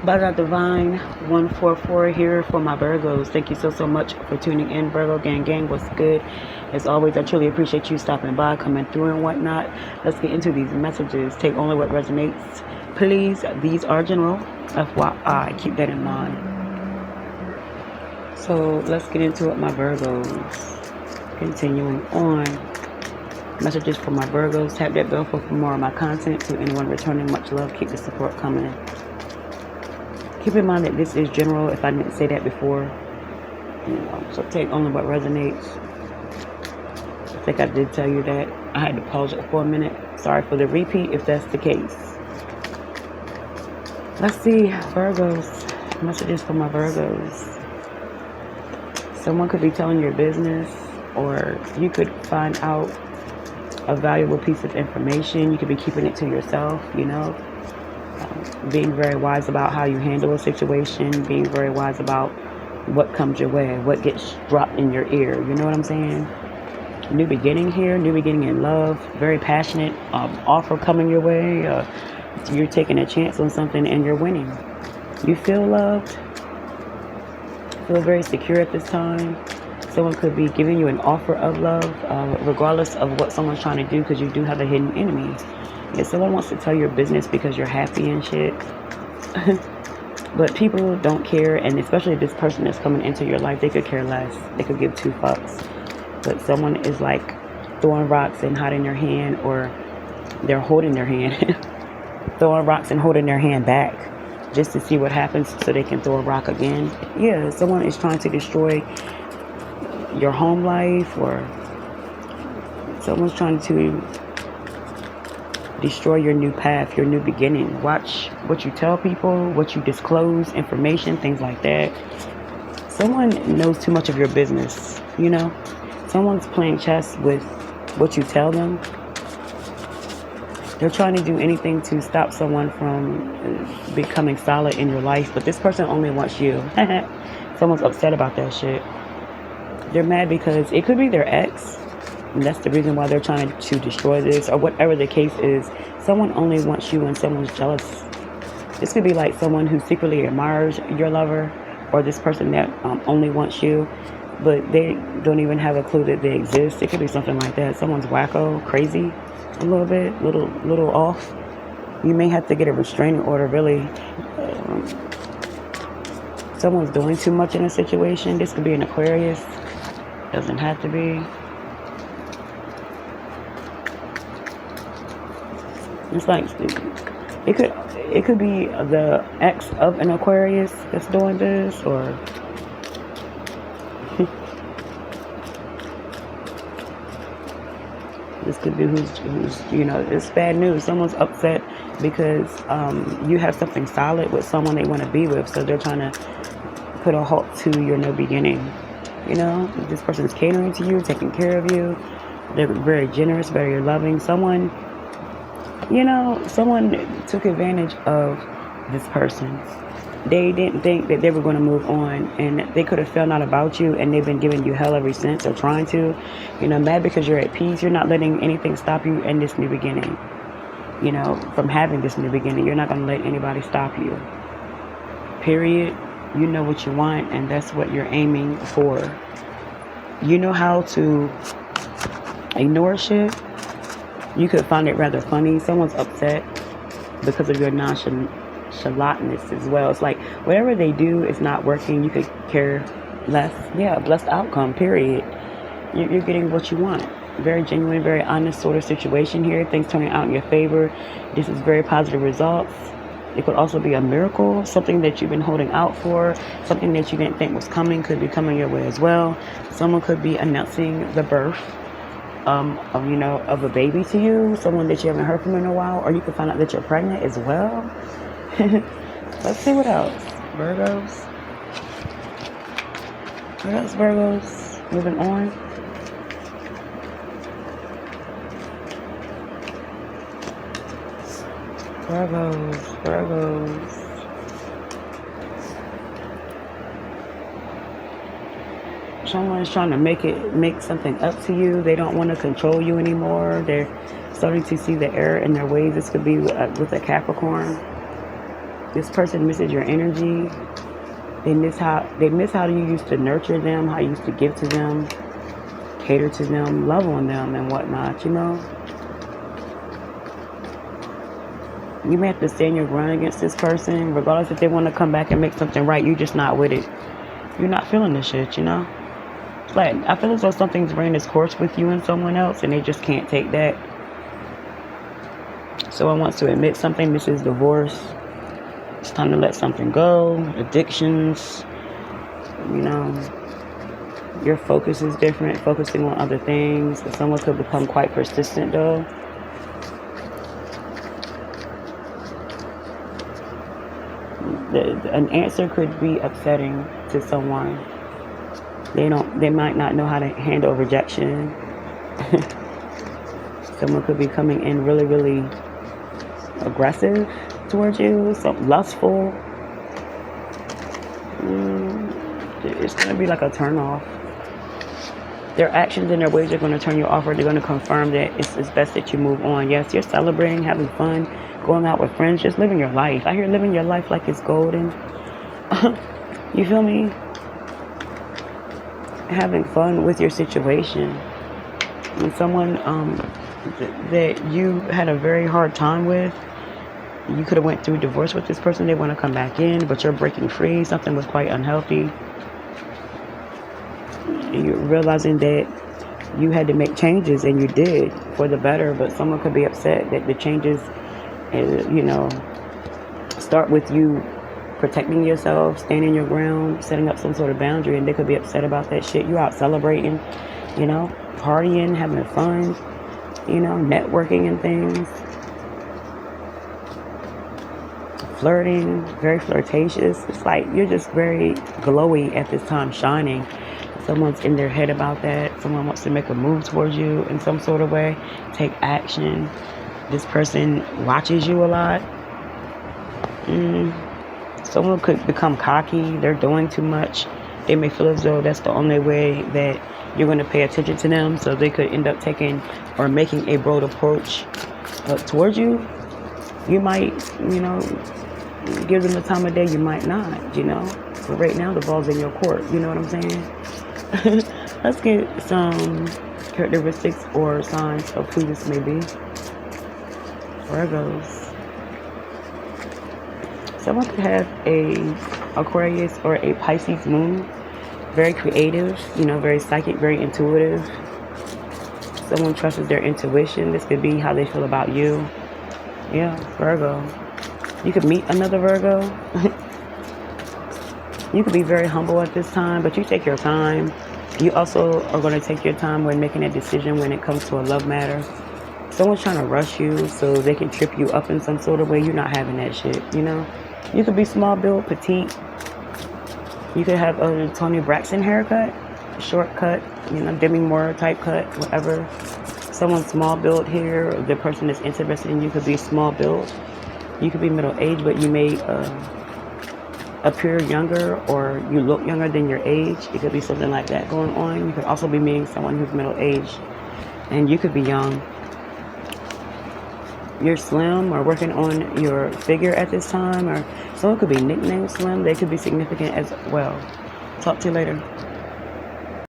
Bada Divine 144 here for my Virgos. Thank you so much for tuning in. Virgo gang, what's good? As always, I truly appreciate you stopping by, coming through and whatnot. Let's get into these messages. Take only what resonates. Please, these are general. FYI, keep that in mind. So let's get into it, my Virgos. Continuing on. Messages for my Virgos. Tap that bell for more of my content. To anyone returning, much love. Keep the support coming. Keep in mind that this is general if I didn't say that before. So take only what resonates. I think I did tell you that. I had to pause it for a minute. Sorry for the repeat if that's the case. Let's see, Virgos. Messages for my Virgos. Someone could be telling your business, or you could find out a valuable piece of information. You could be keeping it to yourself, being very wise about how you handle a situation, being very wise about what comes your way, what gets dropped in your ear. You know what I'm saying? New beginning here, new beginning in love, very passionate offer coming your way. You're taking a chance on something and you're winning. You feel loved, feel very secure at this time. Someone could be giving you an offer of love, regardless of what someone's trying to do, because you do have a hidden enemy. If someone wants to tell your business because you're happy and shit, but people don't care, and especially if this person that's coming into your life, they could care less. They could give two fucks. But someone is like throwing rocks and hiding their hand, or they're holding their hand, throwing rocks and holding their hand back just to see what happens so they can throw a rock again. Yeah, someone is trying to destroy your home life, or someone's trying to destroy your new path, your new beginning. Watch what you tell people, what you disclose, information, things like that. Someone knows too much of your business, Someone's playing chess with what you tell them. They're trying to do anything to stop someone from becoming solid in your life, but this person only wants you. Someone's upset about that shit. They're mad because it could be their ex, and that's the reason why they're trying to destroy this, or whatever the case is. Someone only wants you and someone's jealous. This could be like someone who secretly admires your lover, or this person that only wants you, but they don't even have a clue that they exist. It could be something like that. Someone's wacko, crazy, a little bit, little off. You may have to get a restraining order, really. Someone's doing too much in a situation. This could be an Aquarius. Doesn't have to be. It's like it could be the ex of an Aquarius that's doing this, or this could be who's it's bad news. Someone's upset because you have something solid with someone they want to be with, so they're trying to put a halt to your new beginning. This person's catering to you, taking care of you. They're very generous, very loving. Someone took advantage of this person. They didn't think that they were going to move on, and they could have found out about you, and they've been giving you hell ever since, or trying to. Mad because you're at peace. You're not letting anything stop you in this new beginning. From having this new beginning. You're not going to let anybody stop you. Period. You know what you want, and that's what you're aiming for. You know how to ignore shit. You could find it rather funny. Someone's upset because of your nonchalantness as well. It's like whatever they do is not working. You could care less. Yeah, blessed outcome, period. You're getting what you want. Very genuine, very honest sort of situation here. Things turning out in your favor. This is very positive results. It could also be a miracle, something that you've been holding out for, something that you didn't think was coming could be coming your way as well. Someone could be announcing the birth of a baby to you, someone that you haven't heard from in a while, or you could find out that you're pregnant as well. Let's see what else. Virgos. What else, Virgos? Moving on. Virgos. Someone's trying to make something up to you. They don't want to control you anymore. They're starting to see the error in their ways. This could be with a Capricorn. This person misses your energy. They miss how you used to nurture them, how you used to give to them, cater to them, love on them and whatnot, you know. You may have to stand your ground against this person, regardless if they want to come back and make something right. You're just not with it. You're not feeling this shit, you know. It's like, I feel as though something's ran its course with you and someone else, and they just can't take that. Someone wants to admit something. This is divorce. It's time to let something go. Addictions, you know. Your focus is different, focusing on other things. Someone could become quite persistent, though. An answer could be upsetting to someone. They might not know how to handle rejection. Someone could be coming in really, really aggressive towards you, so lustful. It's going to be like a turn off. Their actions and their ways are going to turn you off, or they're going to confirm that it's best that you move on. Yes, you're celebrating, having fun, going out with friends, just living your life. I hear living your life like it's golden. You feel me? Having fun with your situation. When someone that you had a very hard time with, you could have went through divorce with this person. They want to come back in, but you're breaking free. Something was quite unhealthy. You're realizing that you had to make changes, and you did for the better, but someone could be upset that the changes, you know, start with you protecting yourself, standing your ground, setting up some sort of boundary, and they could be upset about that shit. You out celebrating, you know, partying, having fun, you know, networking and things. Flirting, very flirtatious. It's like you're just very glowy at this time, shining. Someone's in their head about that. Someone wants to make a move towards you in some sort of way, take action. This person watches you a lot. Someone could become cocky. They're doing too much. They may feel as though that's the only way that you're going to pay attention to them, so they could end up taking or making a bold approach towards you. You might, you know, give them the time of day. You might not, you know. But right now, the ball's in your court. You know what I'm saying? Let's get some characteristics or signs of who this may be. Virgos. Someone could have a Aquarius or a Pisces moon. Very creative, you know, very psychic, very intuitive. Someone trusts their intuition. This could be how they feel about you. Yeah, Virgo. You could meet another Virgo. You could be very humble at this time, but you take your time. You also are going to take your time when making a decision when it comes to a love matter. Someone's trying to rush you so they can trip you up in some sort of way. You're not having that shit, you know? You could be small build, petite. You could have a Toni Braxton haircut, short cut, you know, Demi Moore type cut, whatever. Someone small build here, the person that's interested in you could be small build. You could be middle aged, but you may appear younger, or you look younger than your age. It could be something like that going on. You could also be meeting someone who's middle aged, and you could be young. You're slim or working on your figure at this time, or someone could be nicknamed slim. They could be significant as well. Talk to you later.